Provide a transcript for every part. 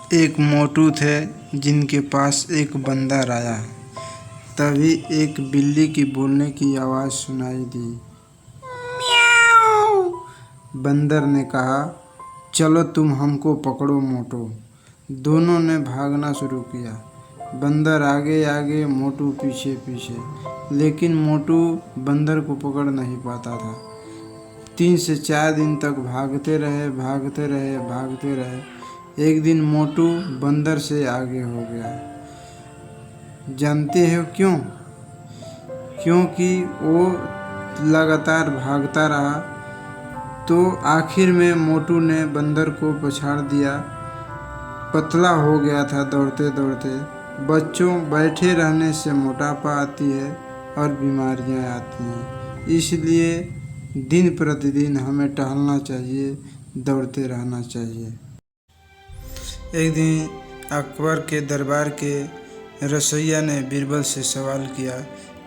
एक मोटू थे जिनके पास एक बंदर आया। तभी एक बिल्ली की बोलने की आवाज़ सुनाई दी। म्याऊ। बंदर ने कहा, चलो तुम हमको पकड़ो मोटू। दोनों ने भागना शुरू किया। बंदर आगे आगे, मोटू पीछे पीछे, लेकिन मोटू बंदर को पकड़ नहीं पाता था। 3 से 4 दिन तक भागते रहे, भागते रहे, भागते रहे। एक दिन मोटू बंदर से आगे हो गया। जानते हो क्यों? क्योंकि वो लगातार भागता रहा। तो आखिर में मोटू ने बंदर को पछाड़ दिया। पतला हो गया था दौड़ते दौड़ते। बच्चों, बैठे रहने से मोटापा आती है और बीमारियां आती हैं। इसलिए दिन प्रतिदिन हमें टहलना चाहिए, दौड़ते रहना चाहिए। एक दिन अकबर के दरबार के रसोइया ने बीरबल से सवाल किया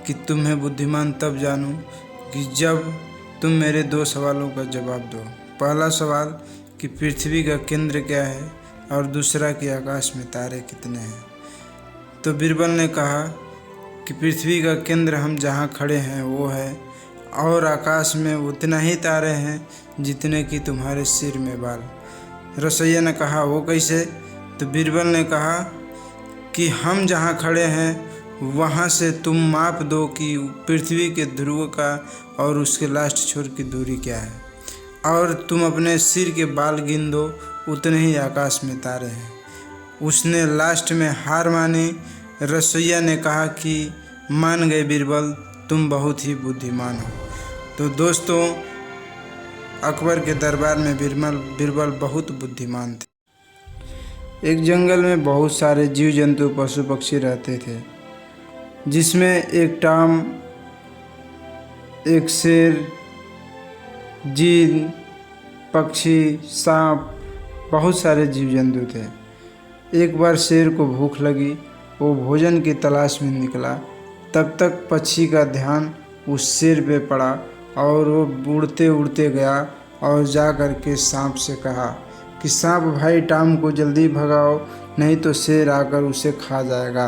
कि तुम्हें बुद्धिमान तब जानूं कि जब तुम मेरे 2 सवालों का जवाब दो। पहला सवाल कि पृथ्वी का केंद्र क्या है, और दूसरा कि आकाश में तारे कितने हैं। तो बीरबल ने कहा कि पृथ्वी का केंद्र हम जहाँ खड़े हैं वो है, और आकाश में उतना ही तारे हैं जितने कि तुम्हारे सिर में बाल। रसोइया ने कहा, वो कैसे? तो बीरबल ने कहा कि हम जहाँ खड़े हैं वहाँ से तुम माप दो कि पृथ्वी के ध्रुव का और उसके लास्ट छोर की दूरी क्या है, और तुम अपने सिर के बाल गिन दो, उतने ही आकाश में तारे हैं। उसने लास्ट में हार मानी। रसोइया ने कहा कि मान गए बीरबल, तुम बहुत ही बुद्धिमान हो। तो दोस्तों, अकबर के दरबार में बीरबल बहुत बुद्धिमान थे। एक जंगल में बहुत सारे जीव जंतु पशु पक्षी रहते थे, जिसमें एक टाम, एक शेर, जीन, पक्षी, सांप, बहुत सारे जीव जंतु थे। एक बार शेर को भूख लगी। वो भोजन की तलाश में निकला। तब तक पक्षी का ध्यान उस शेर पे पड़ा और वो उड़ते उड़ते गया और जा कर के सांप से कहा कि सांप भाई, टाम को जल्दी भगाओ, नहीं तो शेर आकर उसे खा जाएगा।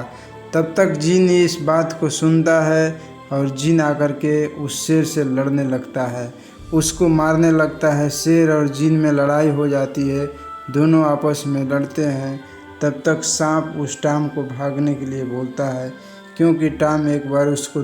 तब तक जीन इस बात को सुनता है और जीन आकर के उस शेर से लड़ने लगता है, उसको मारने लगता है। शेर और जीन में लड़ाई हो जाती है, दोनों आपस में लड़ते हैं। तब तक सांप उस टाम को भागने के लिए बोलता है, क्योंकि टाम एक बार उसको